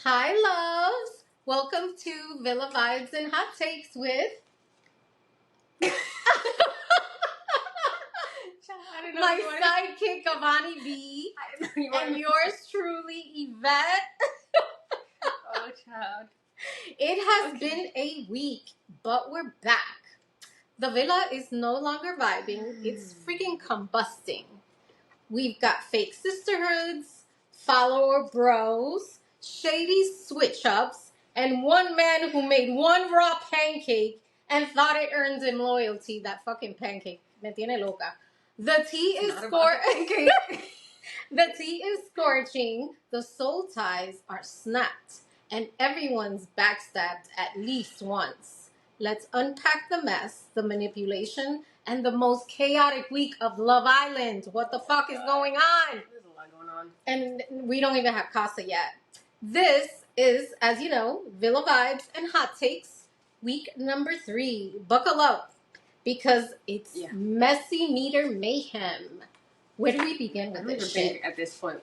Hi, loves. Welcome to Villa Vibes and Hot Takes with I don't know my sidekick, Avani B, and yours truly, Yvette. Oh, child. It has been a week, but we're back. The villa is no longer vibing, it's freaking combusting. We've got fake sisterhoods, follower bros, shady switch ups, and one man who made one raw pancake and thought it earned him loyalty. That fucking pancake. Me tiene loca. The tea is scorching. The tea is scorching. The soul ties are snapped. And everyone's backstabbed at least once. Let's unpack the mess, the manipulation, and the most chaotic week of Love Island. What the fuck is going on? There's a lot going on. And we don't even have Casa yet. This is, as you know, Villa Vibes and Hot Takes, week number 3. Buckle up, because it's messy meter mayhem. Where do we begin with this shit? At this point,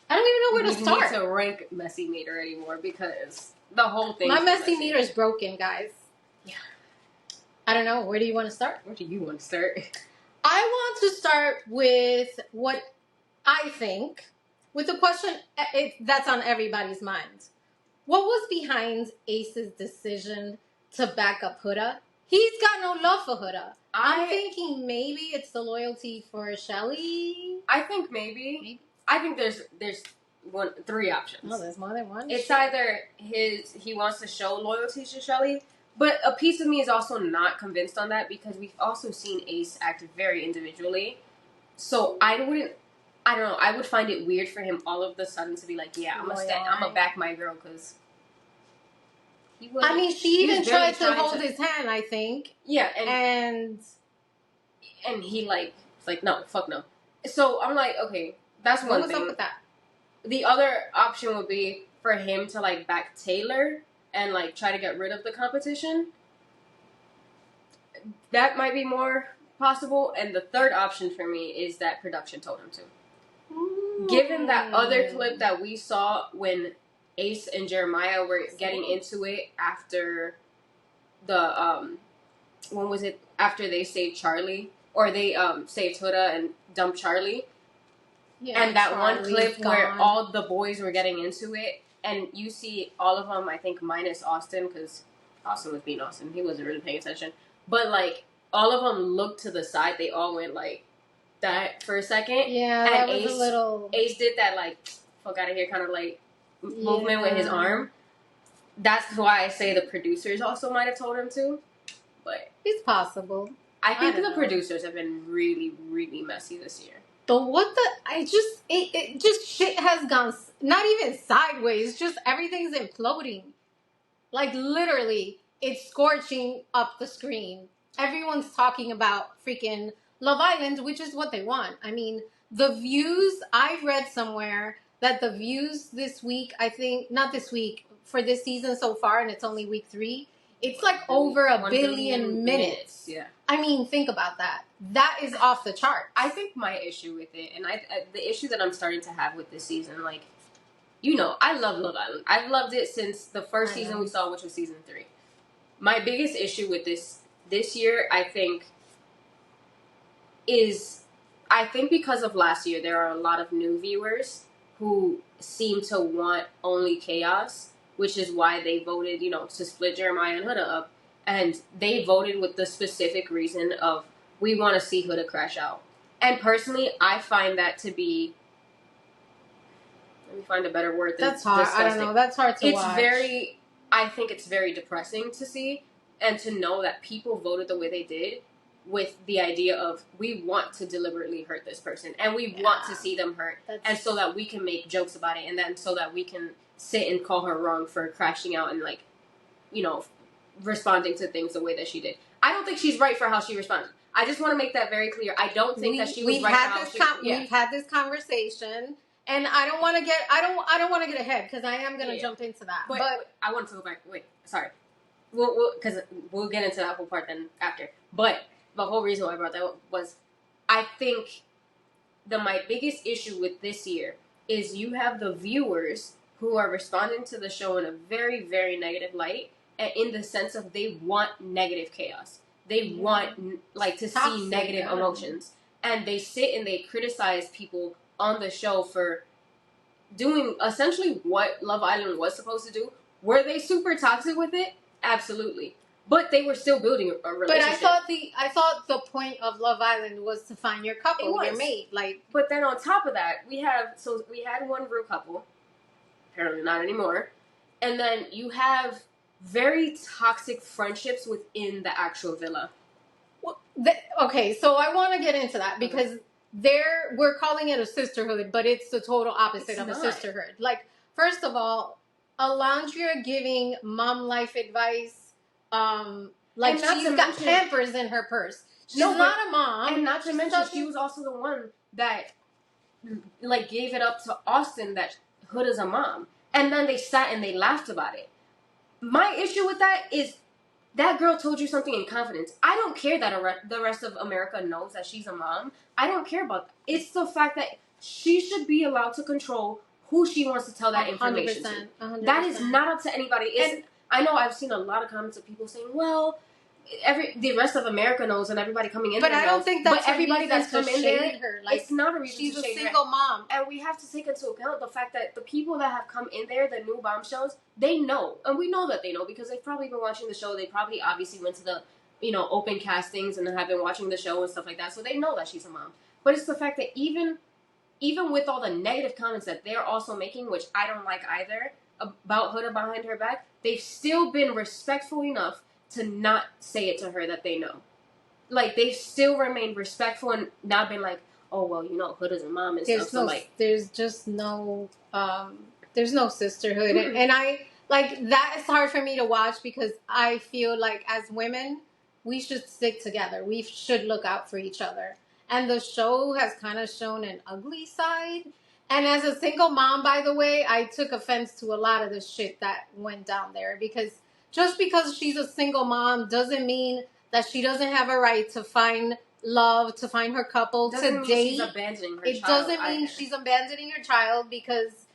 I don't even know where to start. We need to rank messy meter anymore because the whole thing. My messy meter is broken, guys. Yeah. I don't know. Where do you want to start? Where do you want to start? I want to start with what I think, with the question that's on everybody's mind. What was behind Ace's decision to back up Huda? He's got no love for Huda. I'm thinking maybe it's the loyalty for Chelley. I think maybe. I think there's three options. Oh, there's more than one. It's either he wants to show loyalty to Chelley, but a piece of me is also not convinced on that because we've also seen Ace act very individually. So I don't know. I would find it weird for him all of a sudden to be like, "Yeah, I'm gonna back my girl," because she even tried to hold his hand. I think. Yeah, and he it's like, no, fuck no. So I'm like, okay, that's one thing. What's up with that? The other option would be for him to back Taylor and try to get rid of the competition. That might be more possible. And the third option for me is that production told him to. Ooh. Given that other clip that we saw when Ace and Jeremiah were getting into it after the when was it? After they saved Charlie, or they saved Huda and dumped Charlie. Yeah, and that Charlie's one clip where all the boys were getting into it, and you see all of them, I think, minus Austin, because Austin was being Austin. He wasn't really paying attention. But, all of them looked to the side. They all went, that for a second. Yeah, and that was a little... Ace did that, fuck out of here kind of, movement with his arm. That's why I say the producers also might have told him to. But... it's possible. I think the producers have been really, really messy this year. But it just shit has gone, not even sideways, just everything's imploding. Literally, it's scorching up the screen. Everyone's talking about freaking Love Island, which is what they want. I mean, the views, I read somewhere that the views this week, I think, not this week, for this season so far, and it's only week 3, it's over 1 billion minutes. Yeah. I mean, think about that. That is off the chart. I think my issue with it, and the issue that I'm starting to have with this season, I love Love Island. I've loved it since the first season we saw, which was season 3. My biggest issue with this year, I think because of last year, there are a lot of new viewers who seem to want only chaos, which is why they voted, to split Jeremiah and Huda up. And they voted with the specific reason of, we want to see Huda crash out. And personally, I find that to be... let me find a better word than that's hard. disgusting. I don't know. That's hard to watch. I think it's very depressing to see and to know that people voted the way they did with the idea of, we want to deliberately hurt this person. And we want to see them hurt. And so that we can make jokes about it. And then so that we can sit and call her wrong for crashing out and responding to things the way that she did. I don't think she's right for how she responded. I just want to make that very clear. I don't think that she was right for how We've had this conversation, and I don't want to get ahead because I am going to jump into that. But I want to go back. Wait, sorry. Because we'll get into that whole part then after. But the whole reason why I brought that up was, I think my biggest issue with this year is you have the viewers who are responding to the show in a very, very negative light, and in the sense of they want negative chaos. They want like to see negative emotions, and they sit and they criticize people on the show for doing essentially what Love Island was supposed to do. Were they super toxic with it? Absolutely. But they were still building a relationship. But I thought the point of Love Island was to find your couple, your mate. Like, but then on top of that, we had one real couple. Apparently not anymore. And then you have very toxic friendships within the actual villa. Well, okay, so I want to get into that because we're calling it a sisterhood, but it's the total opposite of a sisterhood. Like, first of all, Oliandria giving mom life advice. Like she's got Pampers in her purse. She's not a mom, and not to mention she was also the one that like gave it up to Austin that Huda's a mom, and then they sat and they laughed about it. My issue with that is that girl told you something in confidence. I don't care that the rest of America knows that she's a mom. I don't care about that. It's the fact that she should be allowed to control who she wants to tell that information to. 100%. That is not up to anybody. I know I've seen a lot of comments of people saying, well, the rest of America knows and everybody coming in there knows. But I don't think that's everybody that's come in there, like, it's not a reason she's to shade her. She's a single mom. And we have to take into account the fact that the people that have come in there, the new bombshells, they know. And we know that they know because they've probably been watching the show. They probably obviously went to the, open castings and have been watching the show and stuff like that. So they know that she's a mom. But it's the fact that even with all the negative comments that they're also making, which I don't like either, about Huda behind her back, they've still been respectful enough to not say it to her that they know. Like, they've still remained respectful and not been like, oh, well, Huda's a mom and stuff. So, like, there's just no, there's no sisterhood. And I, like, that is hard for me to watch because I feel like as women, we should stick together. We should look out for each other. And the show has kind of shown an ugly side. And as a single mom, by the way, I took offense to a lot of the shit that went down there. Because just because she's a single mom doesn't mean that she doesn't have a right to find love, to find her couple, to date. She's abandoning her child. It doesn't mean she's abandoning her child because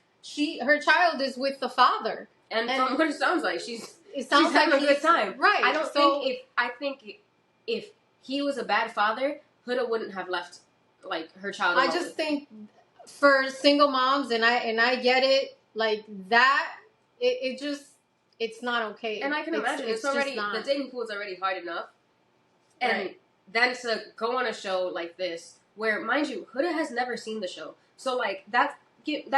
her child is with the father. And from what it sounds like, she's having a good time. Right. I think if he was a bad father, Huda wouldn't have left like her child alone. I just think for single moms, and I get it, like that, it's not okay. And I can imagine it's already the dating pool is already hard enough, and then to go on a show like this, where mind you, Huda has never seen the show, so like that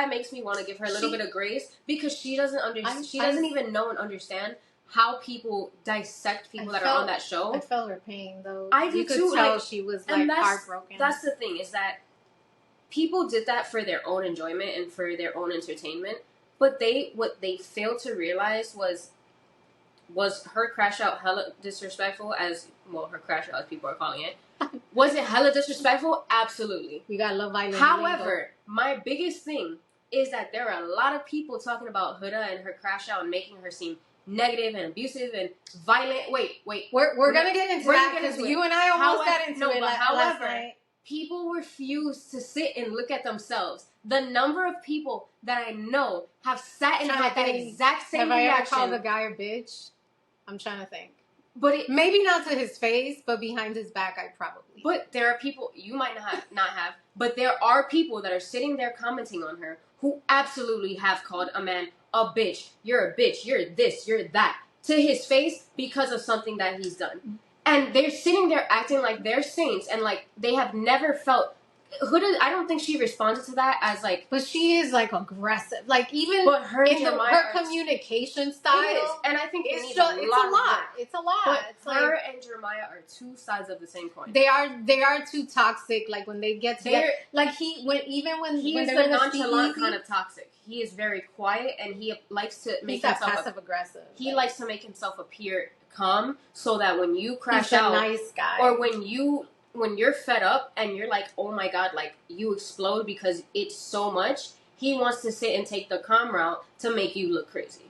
makes me want to give her a little bit of grace because she doesn't understand. She doesn't even know and understand how people dissect people that are on that show. I felt her pain though. I do too. Like, she was like heartbroken. That's the thing, is that people did that for their own enjoyment and for their own entertainment. But what they failed to realize was her crash out hella disrespectful, her crash out as people are calling it. Was it hella disrespectful? Absolutely. We got Love Island. However, my biggest thing is that there are a lot of people talking about Huda and her crash out and making her seem negative and abusive and violent. Wait. We're gonna get into that because you and I almost got into it last night. People refuse to sit and look at themselves. The number of people that I know have sat and had that exact same reaction. Have I ever called the guy a bitch? I'm trying to think. But maybe not to his face, but behind his back, I probably. But there are people, you might not have, but there are people that are sitting there commenting on her who absolutely have called a man a bitch. You're a bitch. You're this. You're that. To his face because of something that he's done. And they're sitting there acting like they're saints and like they have never felt. Huda, I don't think she responded to that as like. But she is like aggressive. Like even her communication style. It is. And I think it's a lot. It's a lot. But it's her and Jeremiah are two sides of the same coin. They are too toxic. Like when they get together. Like he is the nonchalant kind of toxic. He is very quiet and he likes to make himself passive aggressive. He likes to make himself appear calm so that when you crash out, nice guy, or when you're fed up and you're like, oh my god, like you explode because it's so much, he wants to sit and take the calm route to make you look crazy.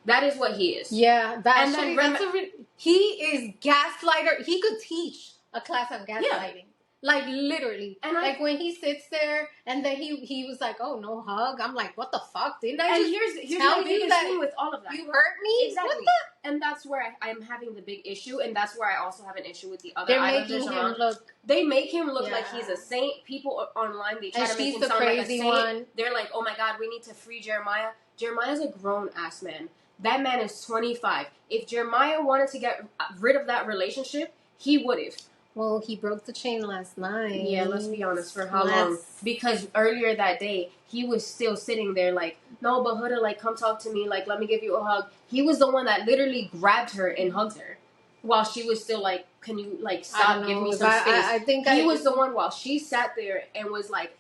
That is what he is. Yeah, he is gaslighter. He could teach a class on gaslighting. Like literally. And like when he sits there and then he was like, "Oh, no hug." I'm like, "What the fuck? Didn't I and just here's tell my biggest thing with all of that. You hurt me?" Exactly. What the? And that's where I'm having the big issue, and that's where I also have an issue with the other They're Islanders making around. him look. They make him look like he's a saint. People online, they try to make him sound like a saint. One. They're like, "Oh my God, we need to free Jeremiah." Jeremiah's a grown ass man. That man is 25. If Jeremiah wanted to get rid of that relationship, he would have. Well, he broke the chain last night. Yeah, let's be honest. For how long? Because earlier that day, he was still sitting there like, "No, but Huda, like, come talk to me. Like, let me give you a hug." He was the one that literally grabbed her and hugged her while she was still like, "Can you, like, stop? Give me some space." I think he was the one while she sat there and was like,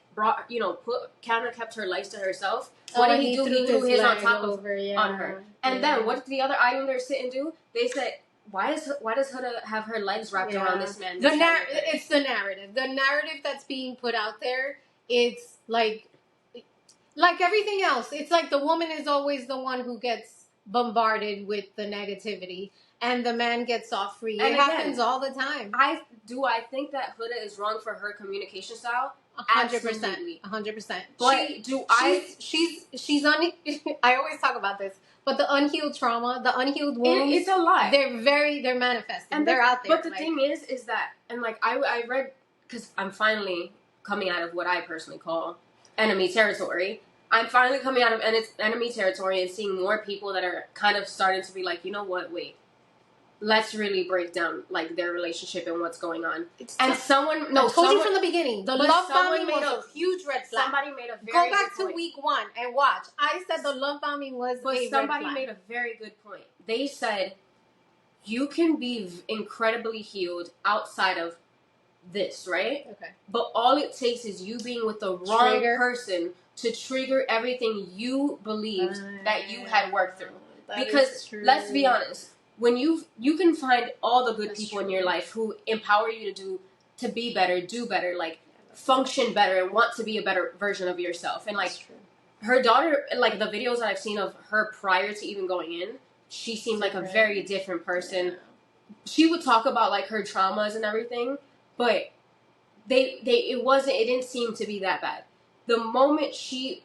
kept her legs to herself. What did he do? He threw his on top of on her. And then what did the other Islanders sit and do? They said, Why does Huda have her legs wrapped around this man? It's the narrative. The narrative that's being put out there. It's like everything else. It's like the woman is always the one who gets bombarded with the negativity, and the man gets off free. And it happens all the time. I think that Huda is wrong for her communication style. 100%. 100%. But she's on. I always talk about this. But the unhealed trauma, the unhealed wounds, it's a lot. They're manifesting. And they're out there. But the thing is that, and like I read, because I'm finally coming out of what I personally call enemy territory. I'm finally coming out of enemy territory and seeing more people that are kind of starting to be like, you know what, wait. Let's really break down like their relationship and what's going on. I told you from the beginning. The love bombing was a huge red flag. Somebody made a very Go back to week 1 and watch. I said the love bombing was a red flag. But somebody made a very good point. They said you can be incredibly healed outside of this, right? Okay. But all it takes is you being with the wrong person to trigger everything you believed that you had worked through. Because let's be honest. When you can find all the good people in your life who empower you to be better, do better, like function better, and want to be a better version of yourself. And like her daughter, like the videos that I've seen of her prior to even going in, she seemed like a very different person. Yeah. She would talk about like her traumas and everything, but it didn't seem to be that bad. The moment she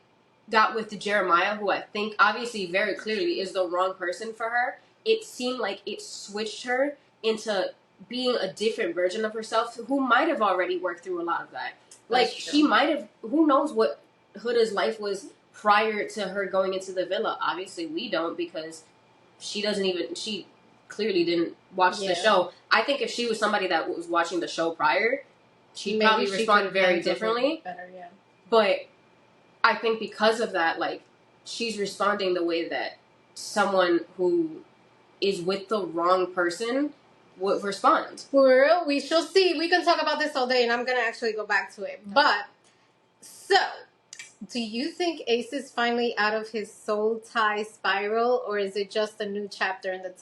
got with Jeremiah, who I think obviously very clearly is the wrong person for her, it seemed like it switched her into being a different version of herself who might have already worked through a lot of that. Like, she might have, who knows what Huda's life was prior to her going into the villa. Obviously, we don't, because she clearly didn't watch the show. I think if she was somebody that was watching the show prior, she'd probably respond very differently. Better, yeah. But I think because of that, like, she's responding the way that someone who is with the wrong person would respond. For real? We shall see. We can talk about this all day, and I'm going to actually go back to it. But, so, do you think Ace is finally out of his soul tie spiral, or is it just a new chapter in the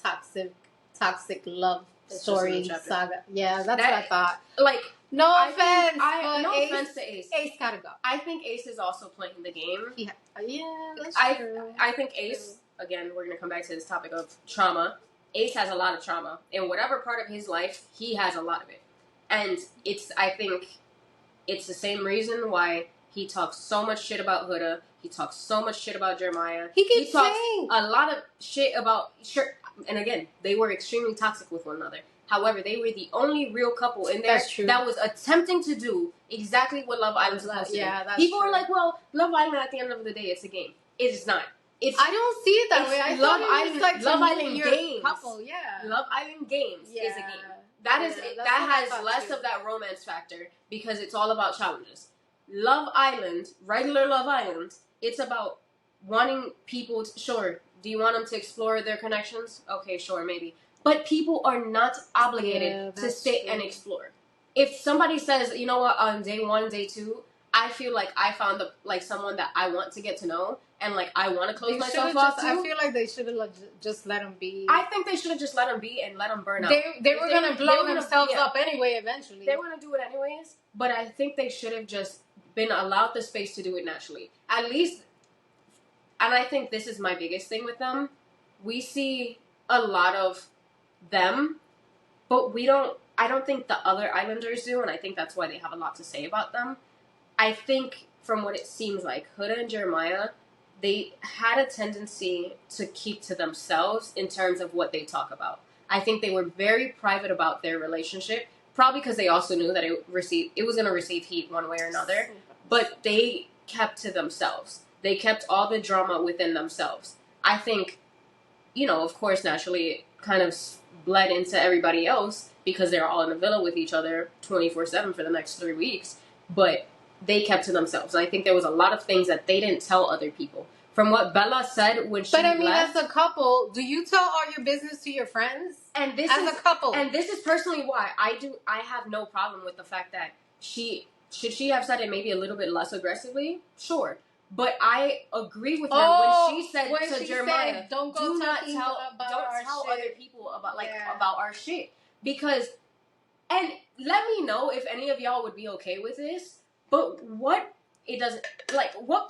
toxic love story saga? Yeah, that's what I thought. Like, no offense to Ace. Ace gotta go. I think Ace is also playing the game. Yeah, that's true. I think Ace, again, we're going to come back to this topic of trauma. Ace has a lot of trauma. In whatever part of his life, he has a lot of it. And I think it's the same reason why he talks so much shit about Huda. He talks so much shit about Jeremiah. He talks a lot of shit about... And again, they were extremely toxic with one another. However, they were the only real couple in there that was attempting to do exactly what Love Island's supposed to do. People are like, well, Love Island at the end of the day, it's a game. It is not. I don't see it that way. I Love Island, like Love Island games. Couple, Love Island games is a game. That has less of that romance factor because it's all about challenges. Love Island, regular Love Island, it's about wanting people to, sure, do you want them to explore their connections? Okay, sure, maybe. But people are not obligated to stay and explore. If somebody says, you know what, on day 1, day 2, I feel like I found someone that I want to get to know, and like I want to close myself off to. I feel like they should have just let them be. I think they should have just let them be and let them burn out. They were going to blow themselves up anyway eventually. They were going to do it anyways, but I think they should have just been allowed the space to do it naturally. At least, and I think this is my biggest thing with them, we see a lot of them, but we don't I don't think the other Islanders do, and I think that's why they have a lot to say about them. I think, from what it seems like, Huda and Jeremiah, they had a tendency to keep to themselves in terms of what they talk about. I think they were very private about their relationship, probably because they also knew that it was going to receive heat one way or another, but they kept to themselves. They kept all the drama within themselves. I think, of course, naturally, it kind of bled into everybody else because they're all in the villa with each other 24/7 for the next 3 weeks, but they kept to themselves. And I think there was a lot of things that they didn't tell other people. From what Bella said when she left, as a couple, do you tell all your business to your friends? And this as a couple. And this is personally why I have no problem with the fact that should she have said it maybe a little bit less aggressively? Sure. But I agree with her when she said to Jeremiah, don't tell other people about about our shit. Because, and let me know if any of y'all would be okay with this, but what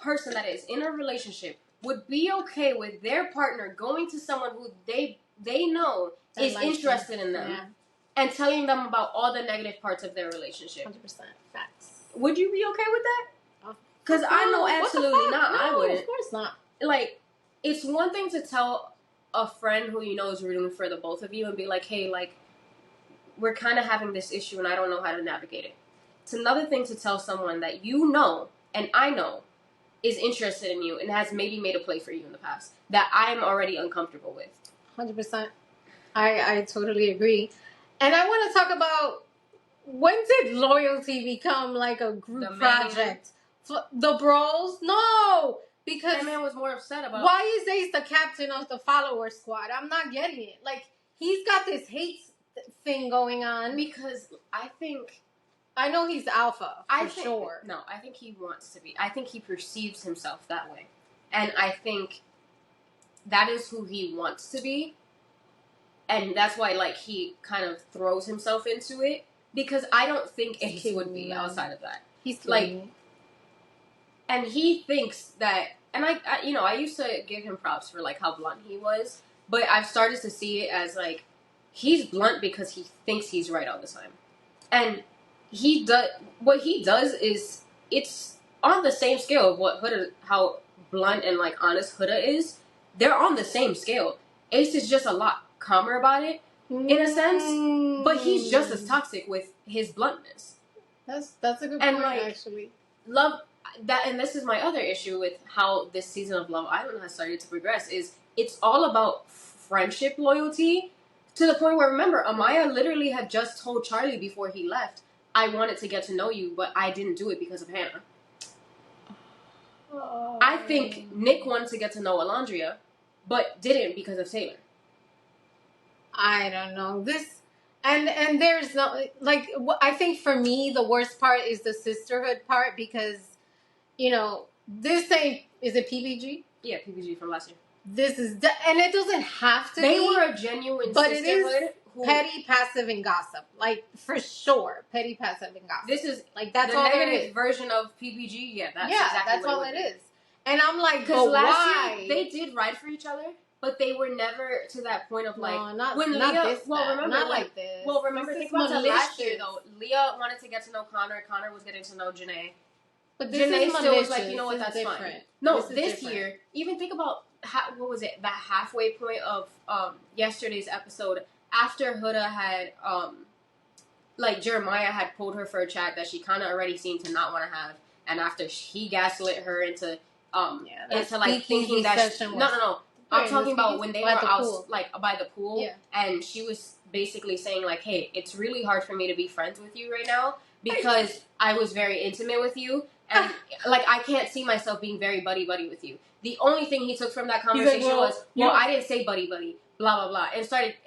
person that is in a relationship would be okay with their partner going to someone who they know is interested in them and telling them about all the negative parts of their relationship? 100% facts. Would you be okay with that? Because I know absolutely not. No, I wouldn't. Of course not. Like, it's one thing to tell a friend who is rooting for the both of you and be like, hey, we're kind of having this issue and I don't know how to navigate it. It's another thing to tell someone that and I know is interested in you and has maybe made a play for you in the past that I'm already uncomfortable with. 100%. I totally agree. And I want to talk about, when did loyalty become like a group project? The bros? No! Because that man was more upset about why is Ace the captain of the follower squad? I'm not getting it. Like, he's got this hate thing going on. Because I know he's alpha, for sure. No, I think he wants to be. I think he perceives himself that way. And I think that is who he wants to be. And that's why, he kind of throws himself into it. Because I don't think Ace would be outside of that. He's and he thinks that, and I used to give him props for, how blunt he was. But I've started to see it as, he's blunt because he thinks he's right all the time. And what he does is, it's on the same scale of how blunt and honest Huda is. They're on the same scale. Ace is just a lot calmer about it, in a sense, but he's just as toxic with his bluntness. That's a good point, actually. Love that, and this is my other issue with how this season of Love Island has started to progress, is it's all about friendship loyalty, to the point where, remember, Amaya literally had just told Chelley before he left, I wanted to get to know you, but I didn't do it because of Hannah. I think Nick wanted to get to know Oliandria, but didn't because of Taylor. I don't know. And there's no, I think for me, the worst part is the sisterhood part, because, this ain't, is it PPG? Yeah, PPG from last year. This is, and it doesn't have to be. They were a genuine but sisterhood. It is petty, passive, and gossip. For sure. Petty, passive, and gossip. This is, that's the all negative version of PPG. Yeah, that's all it is. And I'm like, because last year, they did ride for each other. But they were never to that point of not when not Leah. This well, bad. remember, not like this. Well, remember, this think about the last year though. Leah wanted to get to know Connor. Connor was getting to know Janae. But this Janae is still was like, you know what, that's different. Fine. No, this year, even think about what was it? That halfway point of yesterday's episode, after Huda had Jeremiah had pulled her for a chat that she kind of already seemed to not want to have, and after he gaslit her into thinking that no. I'm talking about when they were out, by the pool, and she was basically saying, hey, it's really hard for me to be friends with you right now because I was very intimate with you, and, I can't see myself being very buddy-buddy with you. The only thing he took from that conversation was, I didn't say buddy-buddy, blah, blah, blah,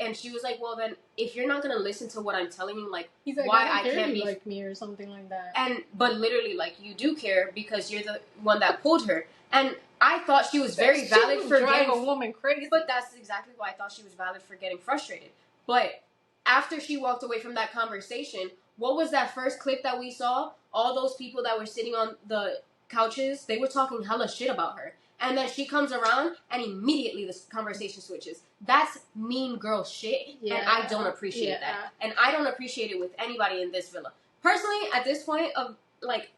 and she was like, well, then, if you're not going to listen to what I'm telling you, why I can't be like me or something like that. But literally, you do care because you're the one that pulled her. And I thought she was very valid for getting a woman crazy. But that's exactly why I thought she was valid for getting frustrated. But after she walked away from that conversation, what was that first clip that we saw? All those people that were sitting on the couches, they were talking hella shit about her. And then she comes around, and immediately the conversation switches. That's mean girl shit, and I don't appreciate that. And I don't appreciate it with anybody in this villa. Personally, at this point of, like,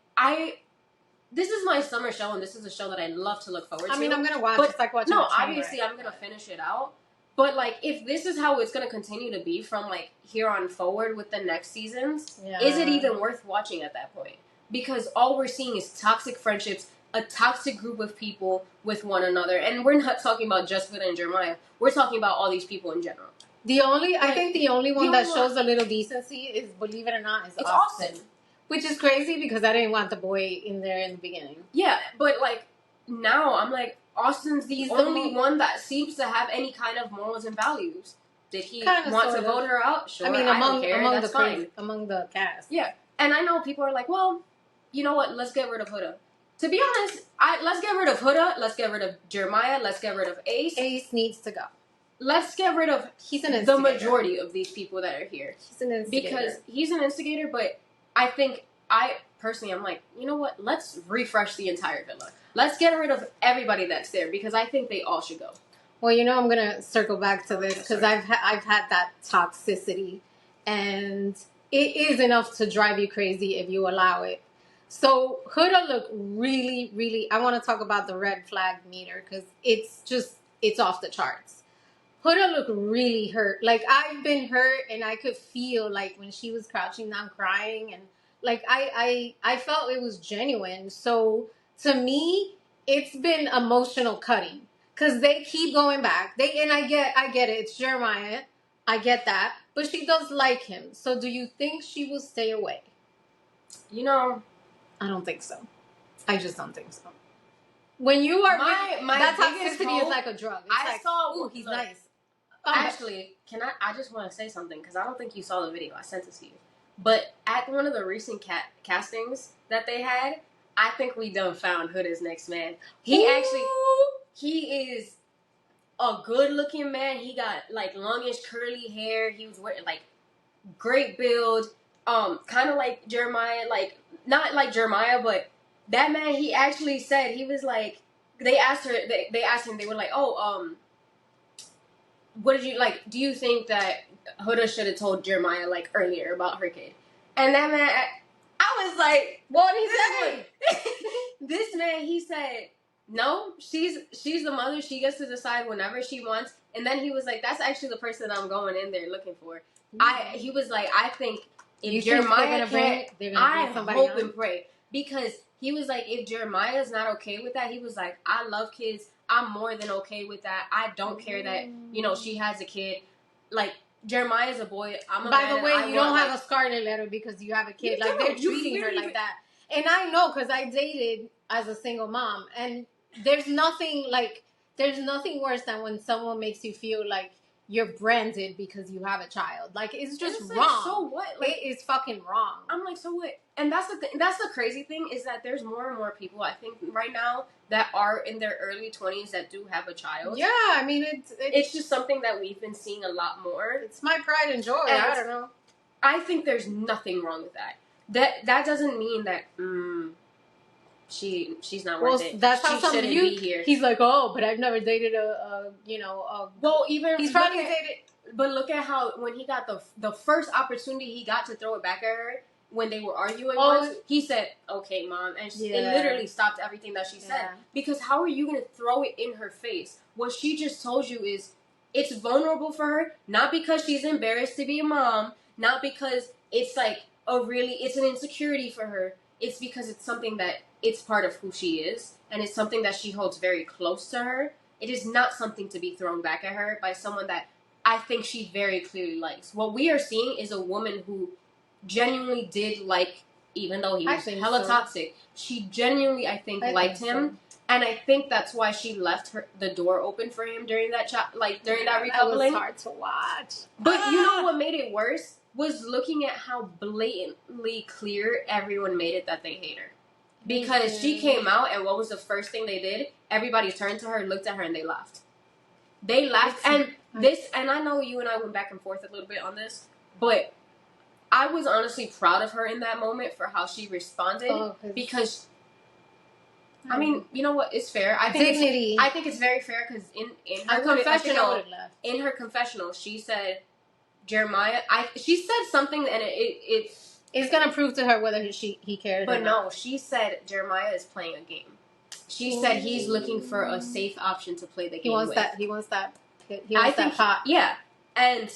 this is my summer show, and this is a show that I love to look forward to. I mean, I'm going to watch it. It's like watching obviously, I'm going to finish it out. But, like, if this is how it's going to continue to be from, like, here on forward with the next seasons, is it even worth watching at that point? Because all we're seeing is toxic friendships, a toxic group of people with one another. And we're not talking about just Huda and Jeremiah. We're talking about all these people in general. I think the only one that shows a little decency is, believe it or not, is Austin. Which is crazy because I didn't want the boy in there in the beginning. Yeah, but, like, now I'm like, Austin's the only one that seems to have any kind of morals and values. Did he want to vote her out? Sure, I mean, among the cast. Yeah, and I know people are like, well, you know what? Let's get rid of Huda. To be honest, let's get rid of Huda. Let's get rid of Jeremiah. Let's get rid of Ace. Ace needs to go. Let's get rid of the majority of these people that are here. He's an instigator. Because he's an instigator, but I personally, I'm like, you know what? Let's refresh the entire villa. Let's get rid of everybody that's there because I think they all should go. Well, you know, I'm going to circle back to this because I've had that toxicity, and it is enough to drive you crazy if you allow it. So Huda looked really, really, I want to talk about the red flag meter because it's off the charts. Huda looked really hurt. Like, I've been hurt, and I could feel, like, when she was crouching down crying, and, like, I felt it was genuine. So to me, it's been emotional cutting because they keep going back. And I get it. It's Jeremiah. I get that. But she does like him. So do you think she will stay away? You know, I don't think so. I just don't think so. When you are that toxicity is like a drug. It's ooh, he's nice. Actually, I just want to say something because I don't think you saw the video. I sent it to you. But at one of the recent castings that they had, I think we done found Huda's next man. He is a good-looking man. He got, like, longish, curly hair. He was wearing, like, great build. Kind of like Jeremiah. Not like Jeremiah, but that man, he actually said, he was like, they asked him, they were like, what did you, like, do you think that Huda should have told Jeremiah, like, earlier about her kid? And that man, I was like, what did he say? This man, he said, no, she's the mother. She gets to decide whenever she wants. And then he was like, that's actually the person that I'm going in there looking for. Mm-hmm. He was like, I think if Jeremiah can't, I hope and pray. Because he was like, if Jeremiah's not okay with that, he was like, I love kids. I'm more than okay with that. I don't care that, you know, she has a kid. Like, Jeremiah's a boy. I'm a man. By the way, you don't have a scarlet letter because you have a kid. Like, they're treating her like that. And I know because I dated as a single mom. And there's nothing worse than when someone makes you feel like you're branded because you have a child. Like, it's just wrong. Like, so what? Like, it is fucking wrong. I'm like, so what? And that's the thing. That's the crazy thing is that there's more and more people, I think, right now that are in their early 20s that do have a child. Yeah, I mean, it's just something that we've been seeing a lot more. It's my pride and joy. And I don't know. I think there's nothing wrong with that. That doesn't mean that she's not worth it. That's how she shouldn't be here. He's like, oh, but I've never dated he's probably dated. But look at how when he got the first opportunity he got to throw it back at her when they were arguing once, he said, okay, Mom, and it literally stopped everything that she said. Because how are you going to throw it in her face? What she just told you is it's vulnerable for her, not because she's embarrassed to be a mom, not because it's like it's an insecurity for her. It's because it's something that it's part of who she is, and it's something that she holds very close to her. It is not something to be thrown back at her by someone that I think she very clearly likes. What we are seeing is a woman who genuinely did like, even though he was hella toxic, she genuinely, I think liked him. And I think that's why she left the door open for him during that during that recoupling. It was hard to watch. But you know what made it worse? Was looking at how blatantly clear everyone made it that they hate her. Because she came out, and what was the first thing they did? Everybody turned to her, looked at her, and they laughed. They laughed, and I know you and I went back and forth a little bit on this, but I was honestly proud of her in that moment for how she responded, because I mean, you know what? It's fair. I think Dignity. I think it's very fair because in her confessional, she said Jeremiah. She said something and it's gonna prove to her whether he cares. But no, she said Jeremiah is playing a game. She said he's looking for a safe option to play the game. He wants that pot. Yeah, and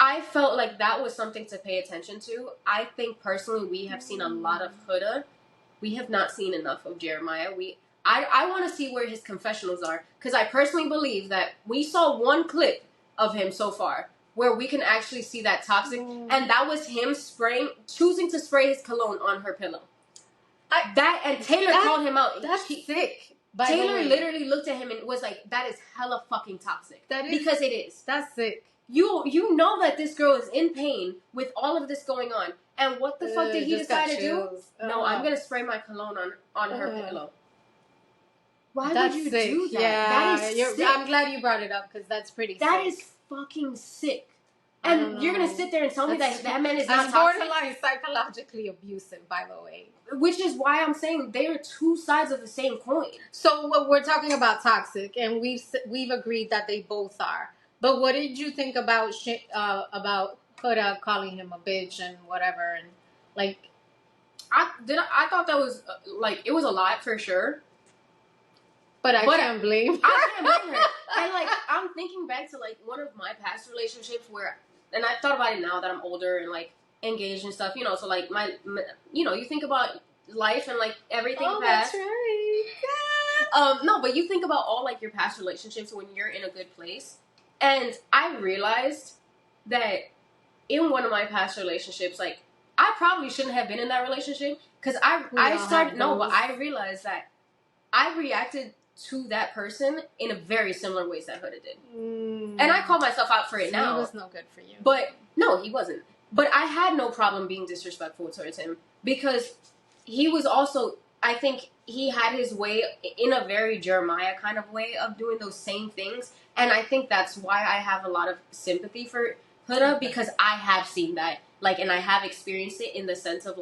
I felt like that was something to pay attention to. I think personally, we have seen a lot of Huda. We have not seen enough of Jeremiah. I want to see where his confessionals are because I personally believe that we saw one clip of him so far where we can actually see that toxic, and that was him choosing to spray his cologne on her pillow. Taylor called him out. That's sick. Taylor literally looked at him and was like, "That is hella fucking toxic." That is because it is. That's sick. You know that this girl is in pain with all of this going on, and what the fuck did he decide to do? No, I'm gonna spray my cologne on her pillow. Why would you do that? Yeah, that is sick. I'm glad you brought it up because that's pretty. That is fucking sick. And you're gonna sit there and tell me that man is not toxic? Borderline psychologically abusive, by the way. Which is why I'm saying they are two sides of the same coin. So we're talking about toxic, and we've agreed that they both are. But what did you think about Huda calling him a bitch and whatever, and like? I thought that was it was a lot for sure. But I can't blame her. I can't blame her. And I'm thinking back to one of my past relationships where, and I thought about it now that I'm older and engaged and stuff. So my you think about life and everything past. That's right. No, but you think about all your past relationships when you're in a good place. And I realized that in one of my past relationships, I probably shouldn't have been in that relationship because I realized that I reacted to that person in a very similar ways that Huda did. And I call myself out for it now. He was no good for you. But no, he wasn't. But I had no problem being disrespectful towards him because he was also, I think he had his way in a very Jeremiah kind of way of doing those same things. And I think that's why I have a lot of sympathy for Huda because I have seen that. And I have experienced it in the sense of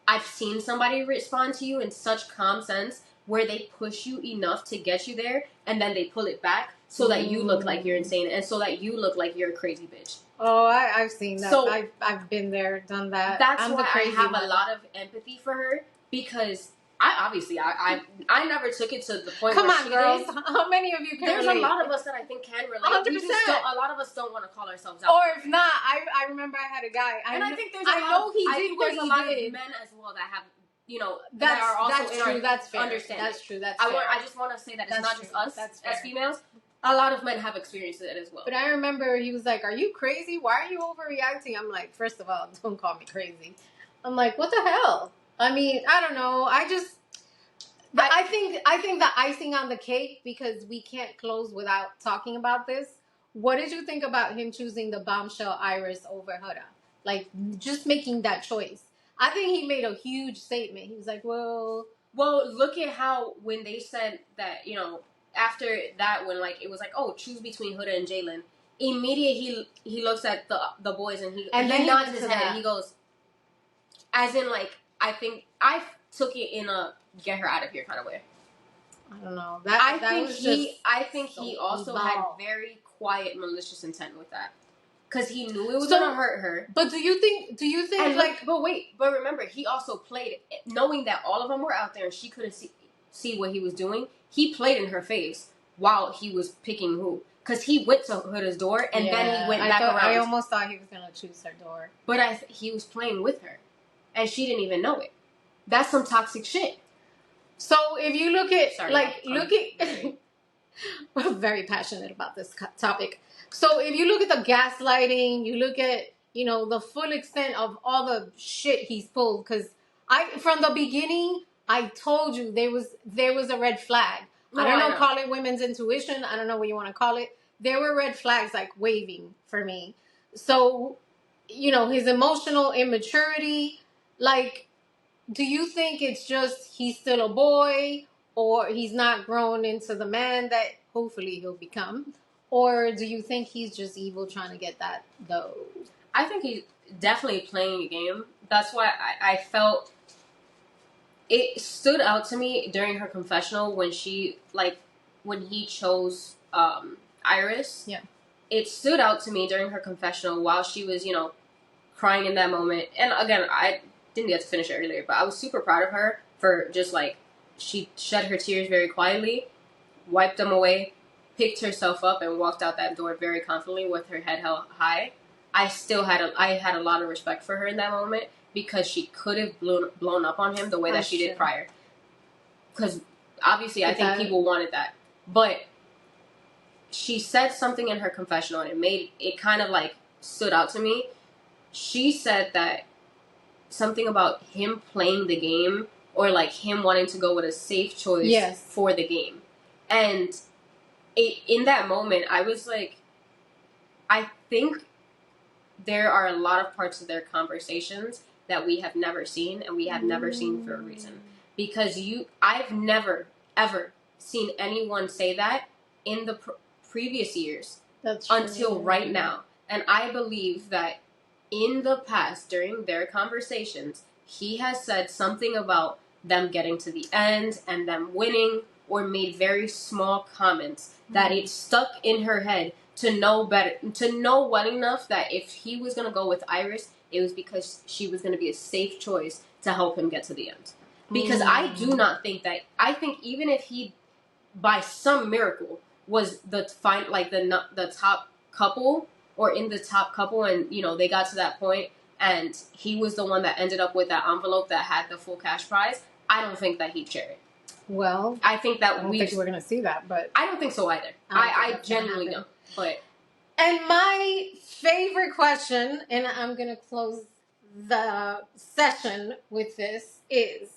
I've seen somebody respond to you in such calm sense where they push you enough to get you there and then they pull it back so that you look like you're insane and so that you look like you're a crazy bitch. Oh, I've seen that. So I've been there, done that. That's why I have a lot of empathy for her because I never took it to the point Come where on, she girls. did. How many of you can There's relate? a lot of us that I think can relate. 100%. A lot of us don't want to call ourselves out. Or if not, I remember I had a guy. I think there's a lot of men as well that have, that are also that's true. That's fair. Understanding. That's true. That's fair. I just want to say that it's not just us as females. A lot of men have experienced it as well. But I remember he was like, "Are you crazy? Why are you overreacting?" I'm like, first of all, don't call me crazy. I'm like, what the hell? I mean, I don't know. I think the icing on the cake, because we can't close without talking about this. What did you think about him choosing the Bombshell Iris over Huda? Just making that choice. I think he made a huge statement. He was like, well, look at how when they said that, after that, when it was oh, choose between Huda and Jalen. Immediately he looks at the boys and he nods his head and he goes, as in I think I took it in a get her out of here kind of way. I don't know. I think he also had very quiet malicious intent with that. Because he knew it was gonna hurt her. But do you think but remember, he also played knowing that all of them were out there and she couldn't see what he was doing. He played in her face while he was picking who. Because he went to Huda's door and then he went back around. I almost thought he was gonna choose her door. But he was playing with her. And she didn't even know it. That's some toxic shit. So if you look at, we're very passionate about this topic. So if you look at the gaslighting, you look at, the full extent of all the shit he's pulled. Because from the beginning, I told you there was a red flag. I don't know, call it women's intuition. I don't know what you want to call it. There were red flags waving for me. So, his emotional immaturity, do you think it's just he's still a boy or he's not grown into the man that hopefully he'll become? Or do you think he's just evil trying to get that dough? I think he's definitely playing a game. That's why I felt it stood out to me during her confessional when he chose Iris. Yeah. It stood out to me during her confessional while she was, crying in that moment. And again, I didn't get to finish it earlier, but I was super proud of her for just she shed her tears very quietly, wiped them away, picked herself up, and walked out that door very confidently with her head held high. I had a lot of respect for her in that moment because she could have blown up on him the way that she did prior. Because obviously, I think people wanted that, but she said something in her confessional, and it kind of stood out to me. She said that something about him playing the game or him wanting to go with a safe choice for the game. And in that moment, I was like, I think there are a lot of parts of their conversations that we have never seen, and we have never seen for a reason. Because I've never, ever seen anyone say that in the previous years until right now. And I believe that in the past, during their conversations, he has said something about them getting to the end and them winning, or made very small comments that it stuck in her head to know better, to know well enough that if he was going to go with Iris, it was because she was going to be a safe choice to help him get to the end. Because I do not think that, I think even if he, by some miracle, was the top couple, or in the top couple, and they got to that point and he was the one that ended up with that envelope that had the full cash prize, I don't think that he'd share it. Well, I think that I don't think we're going to see that, but I don't think so either. I genuinely don't. But and my favorite question, and I'm going to close the session with this, is,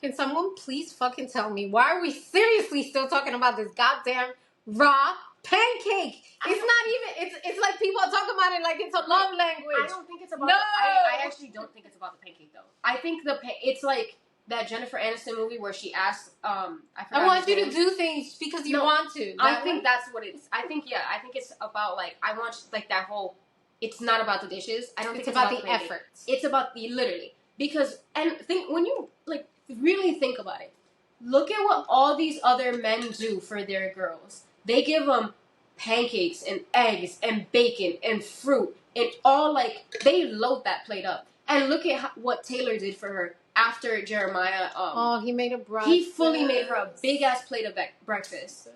can someone please fucking tell me, why are we seriously still talking about this goddamn raw pancake? It's not even, it's like people are talking about it like it's a love language. I don't think it's about I actually don't think it's about the pancake, though. I think it's like that Jennifer Aniston movie where she asked, I want you to do things because you want to. I think that's what it's, I think it's about, I want, that whole, it's not about the dishes. I don't think it's about the effort. It's about literally. Because, and when you, really think about it, look at what all these other men do for their girls. They give them pancakes and eggs and bacon and fruit and all, they load that plate up. And look at what Taylor did for her after Jeremiah. He made a breakfast. He fully made her a big ass plate of breakfast.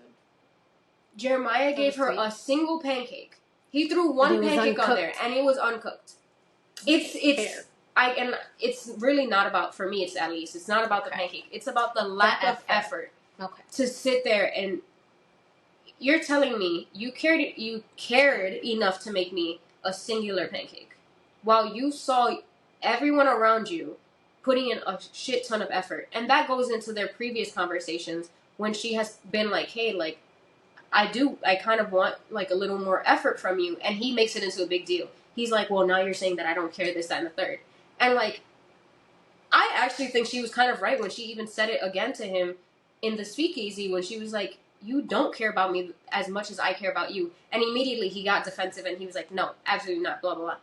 Jeremiah gave her a single pancake. He threw one pancake on there, and it was uncooked. It's and it's really not about, for me, it's not about the pancake. It's about the lack of effort to sit there and, you're telling me you cared enough to make me a singular pancake, while you saw everyone around you putting in a shit ton of effort. And that goes into their previous conversations when she has been like, hey, I kind of want a little more effort from you, and he makes it into a big deal. He's like, well, now you're saying that I don't care, this, that, and the third. And I actually think she was kind of right when she even said it again to him in the speakeasy, when she was like, you don't care about me as much as I care about you. And immediately he got defensive and he was like, no, absolutely not, blah, blah, blah.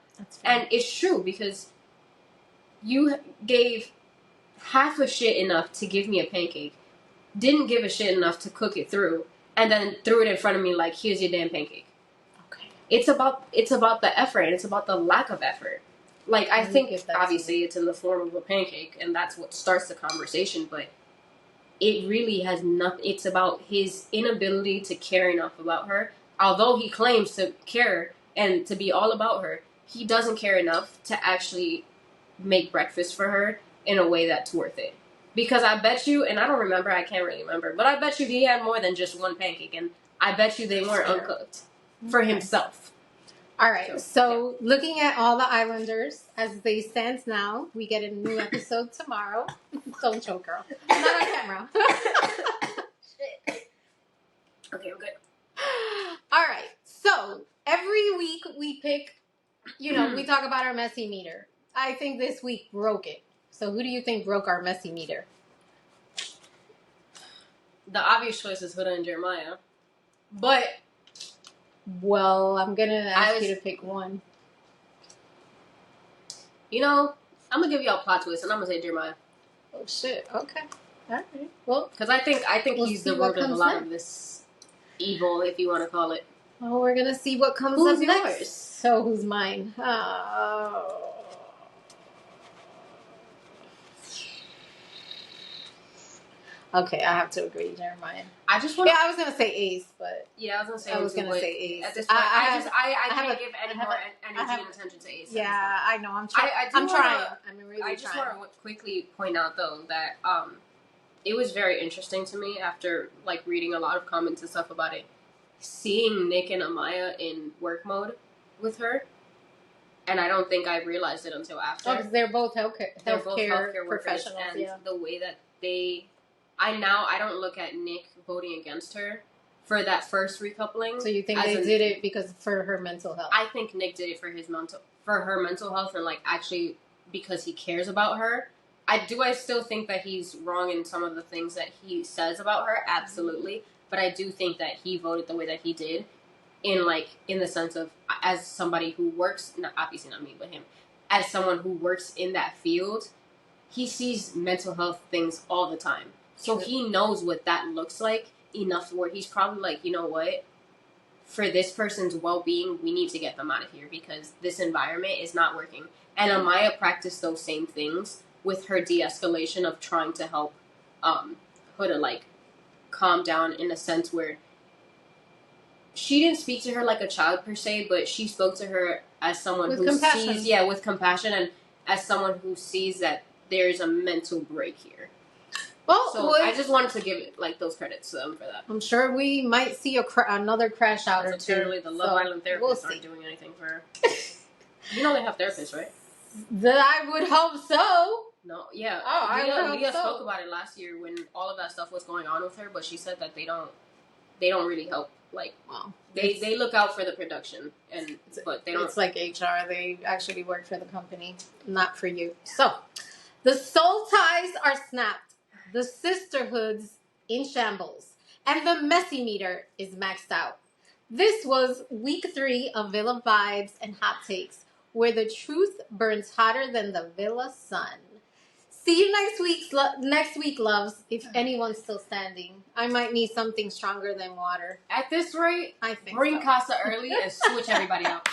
And it's true, because you gave half a shit enough to give me a pancake, didn't give a shit enough to cook it through, and then threw it in front of me like, here's your damn pancake. Okay. It's about the effort, and it's about the lack of effort. I think obviously it's in the form of a pancake, and that's what starts the conversation, but it really has nothing. It's about his inability to care enough about her. Although he claims to care and to be all about her, he doesn't care enough to actually make breakfast for her in a way that's worth it. Because I bet you, and I can't really remember, but I bet you he had more than just one pancake, and I bet you they weren't uncooked for himself. All right, so looking at all the Islanders as they stand now, we get a new episode tomorrow. Don't choke, girl. Not on camera. Shit. Okay, I'm good. All right, so every week we pick, we talk about our messy meter. I think this week broke it. So who do you think broke our messy meter? The obvious choice is Huda and Jeremiah. But... well, I'm going to ask you to pick one. I'm going to give y'all a plot twist, and I'm going to say Jeremiah. Oh shit. Okay. All right. Well, because I think we'll he's see the what root of a comes lot next. of this evil, if you want to call it. Well, we're gonna see what comes Who's up next. yours? So who's mine? Okay, I have to agree, Jeremiah. I just want. Yeah, I was gonna say Ace, but Yeah, I was gonna say. I was gonna say Ace. At this point, I can't have give any more energy and attention to Ace. Yeah, I know. I'm trying. I'm trying. I'm really I just trying. want to quickly point out though that it was very interesting to me after like reading a lot of comments and stuff about it, seeing Nick and Amaya in work mode with her, and I don't think I realized it until after. Oh, because they're both healthcare professionals, and the way that I don't look at Nick voting against her for that first recoupling. So you think they did it because for her mental health? I think Nick did it for her mental health, and like actually because he cares about her. I still think that he's wrong in some of the things that he says about her, absolutely. But I do think that he voted the way that he did, in the sense of as somebody who works, obviously not me, but him, as someone who works in that field, he sees mental health things all the time. So he knows what that looks like enough where he's probably like, you know what? For this person's well-being, we need to get them out of here because this environment is not working. And Amaya practiced those same things with her de-escalation of trying to help Huda like calm down in a sense where she didn't speak to her like a child per se, but she spoke to her as someone who sees, with compassion, and as someone who sees that there's a mental break here. Well, so I just wanted to give like those credits to them for that. I'm sure we might see another crash out or two. Apparently, the Love Island therapists aren't doing anything for her. You know they have therapists, right? I would hope so. No, yeah. Leah spoke about it last year when all of that stuff was going on with her, but she said that they don't really help. Like, they look out for the production, but they don't. It's like HR. They actually work for the company, not for you. So, the soul ties are snapped. The sisterhood's in shambles. And the messy meter is maxed out. This was week 3 of Villa Vibes and Hot Takes, where the truth burns hotter than the Villa sun. See you next week, loves, if anyone's still standing. I might need something stronger than water. At this rate, I think bring Casa early and switch everybody out.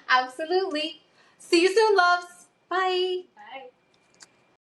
Absolutely. See you soon, loves. Bye.